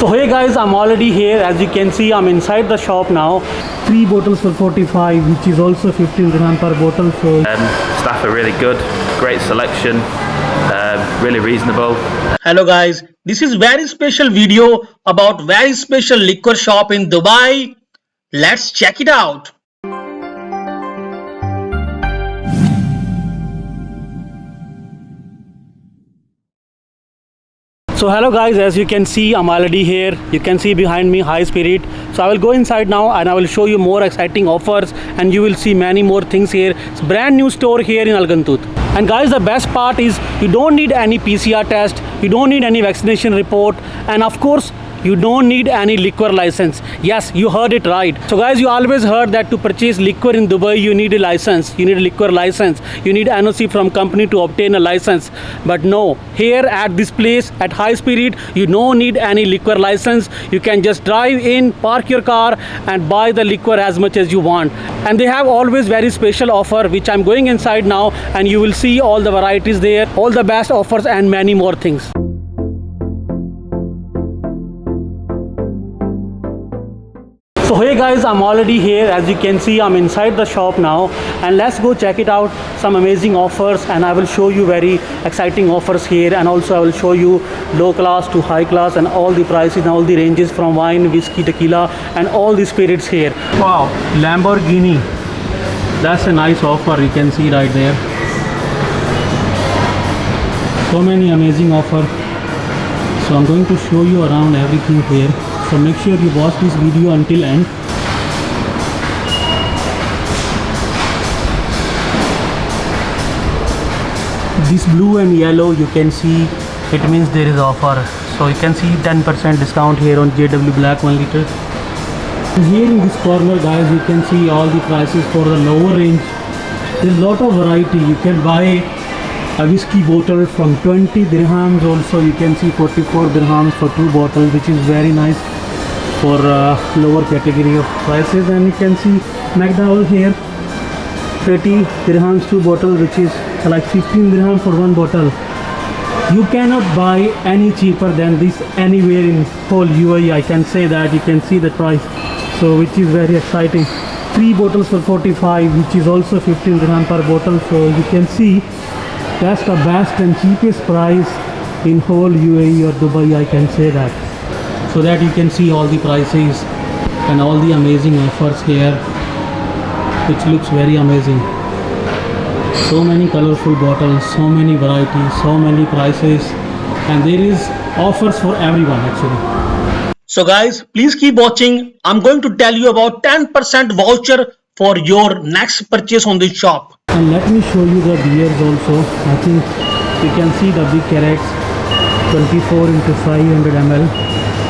So hey guys, I'm already here. As you can see, I'm inside the shop now. 3 bottles for 45, which is also 15 dirham per bottle. So Staff are really good, great selection, really reasonable. Hello guys, this is very special video about very special liquor shop in Dubai. Let's check it out. So hello guys, as you can see, I'm already here. You can see behind me High Spirit. So I will go inside now and I will show you more exciting offers, and you will see many more things here. It's a brand new store here in Al Gantout. And guys, the best part is you don't need any PCR test, you don't need any vaccination report, and of course you don't need any liquor license. Yes, you heard it right. So guys, you always heard that to purchase liquor in Dubai you need a license, you need a liquor license, you need NOC from company to obtain a license. But no, here at this place at High Spirit you don't need any liquor license. You can just drive in, park your car and buy the liquor as much as you want. And they have always very special offer, which I'm going inside now, and you will see all the varieties there, all the best offers and many more things. So hey guys, I'm already here. As you can see, I'm inside the shop now, and let's go check it out. Some amazing offers, and I will show you very exciting offers here, and also I will show you low class to high class and all the prices and all the ranges from wine, whiskey, tequila and all the spirits here. Wow, Lamborghini, that's a nice offer. You can see right there, so many amazing offers. So I'm going to show you around everything here, so make sure you watch this video until end. This blue and yellow, you can see it means there is offer. So you can see 10% discount here on JW Black 1 liter. And here in this corner guys, you can see all the prices for the lower range. There's a lot of variety. You can buy a whiskey bottle from 20 dirhams. Also you can see 44 dirhams for 2 bottles, which is very nice for lower category of prices. And you can see McDowell here, 30 dirhams 2 bottles, which is like 15 dirhams for 1 bottle. You cannot buy any cheaper than this anywhere in whole UAE. I can say that. You can see the price, so which is very exciting. 3 bottles for 45, which is also 15 dirham per bottle. So you can see that's the best and cheapest price in whole UAE or Dubai, I can say that. So that you can see all the prices and all the amazing offers here, which looks very amazing. So many colorful bottles, so many varieties, so many prices, and there is offers for everyone actually. So guys, please keep watching. I'm going to tell you about 10% voucher for your next purchase on this shop. And let me show you the beers also. I think you can see the big carats, 24 into 500 ml,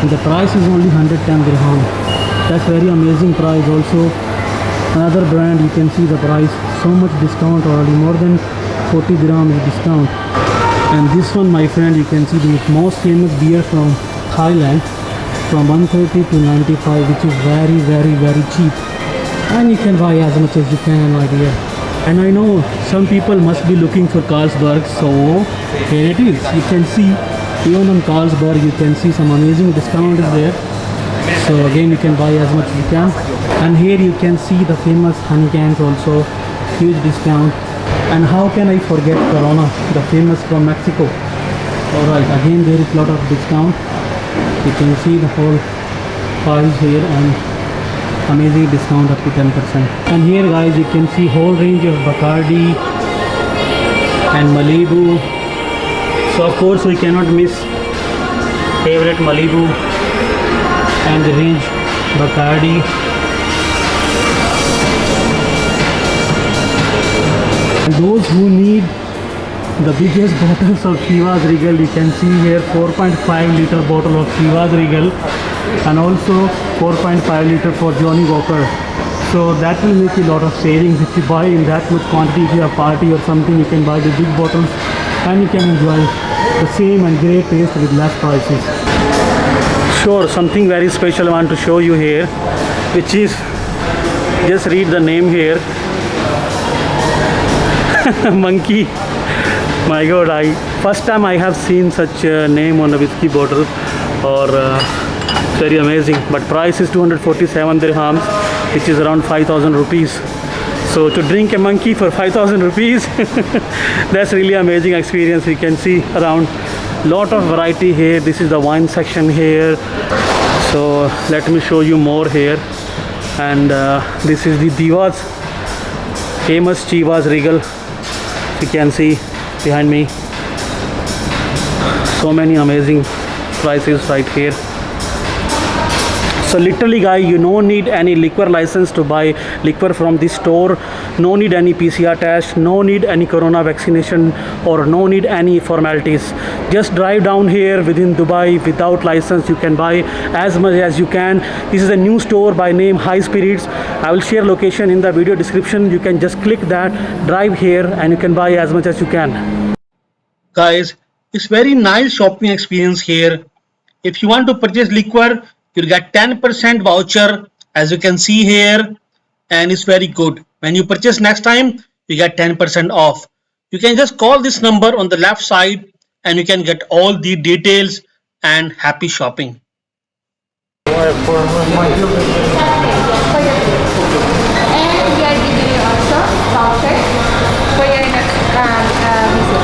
and the price is only 110 dirham. That's very amazing price. Also another brand, you can see the price, so much discount already, more than 40 dirham is discount. And this one, my friend, you can see the most famous beer from Thailand, from 130 to 95, which is very cheap, and you can buy as much as you can, my dear. And I know some people must be looking for Carlsberg, so here it is. You can see even on Carlsberg you can see some amazing discount is there. So again, you can buy as much as you can. And here you can see the famous honey cans also, huge discount. And how can I forget Corona, the famous from Mexico. Alright, again there is a lot of discount. You can see the whole price here and amazing discount up to 10%. And here guys, you can see whole range of Bacardi and Malibu. So of course we cannot miss favorite Malibu and the range Bacardi. And those who need the biggest bottles of Chivas Regal, you can see here 4.5 liter bottle of Chivas Regal, and also 4.5 liter for Johnny Walker. So that will make a lot of savings. If you buy in that much quantity, if you have a party or something, you can buy the big bottles and you can enjoy the same and great taste with less prices. Sure, something very special I want to show you here, which is, just read the name here. Monkey. My god, first time I have seen such a name on a whiskey bottle, or Very amazing. But price is 247 dirhams, which is around 5,000 rupees. So to drink a monkey for 5,000 rupees, that's really amazing experience. We can see around lot of variety here. This is the wine section here. So let me show you more here. And this is the Divas, famous Chivas Regal. You can see behind me. So many amazing prices right here. So literally guys, you don't need any liquor license to buy liquor from this store. No need any PCR test, no need any corona vaccination, or no need any formalities. Just drive down here within Dubai without license. You can buy as much as you can. This is a new store by name High Spirits. I will share location in the video description. You can just click that, drive here, and you can buy as much as you can. Guys, it's very nice shopping experience here. If you want to purchase liquor, you'll get 10% voucher, as you can see here, and it's very good. When you purchase next time, you get 10% off. You can just call this number on the left side and you can get all the details, and happy shopping. And we are giving you also voucher for your next visit.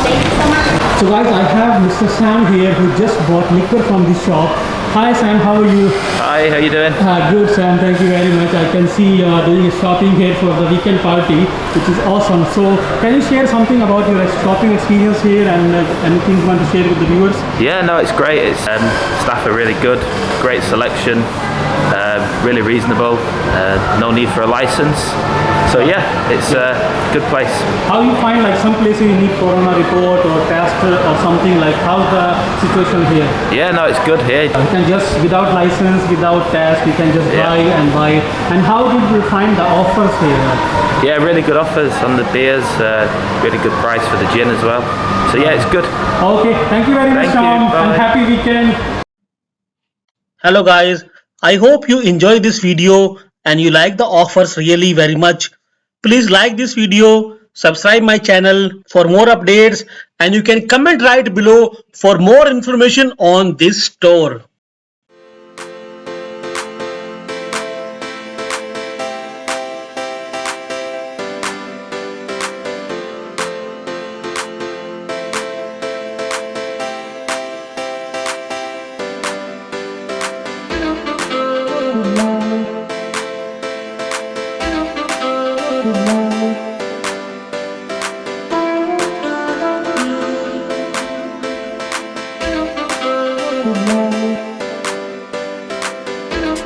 Thank you so much. So guys, I have Mr. Sam here who just bought liquor from this shop. Hi Sam, how are you? Hi, how you doing? Good Sam, thank you very much. I can see you are doing a shopping here for the weekend party, which is awesome. So can you share something about your shopping experience here, and anything you want to share with the viewers? Yeah, no, it's great. It's staff are really good, great selection, really reasonable. No need for a license. So yeah, it's a good place. How you find like some places you need corona report or test or something, like how's the situation here? Yeah, no, it's good here. You can just, without license, without test, you can just buy and buy. And how did you find the offers here? Yeah, really good offers on the beers, really good price for the gin as well. So yeah, it's good. Okay, thank you very much, Thank you, Sam, and bye. happy weekend. Hello guys, I hope you enjoy this video and you like the offers really very much. Please like this video, subscribe my channel for more updates, and you can comment right below for more information on this store.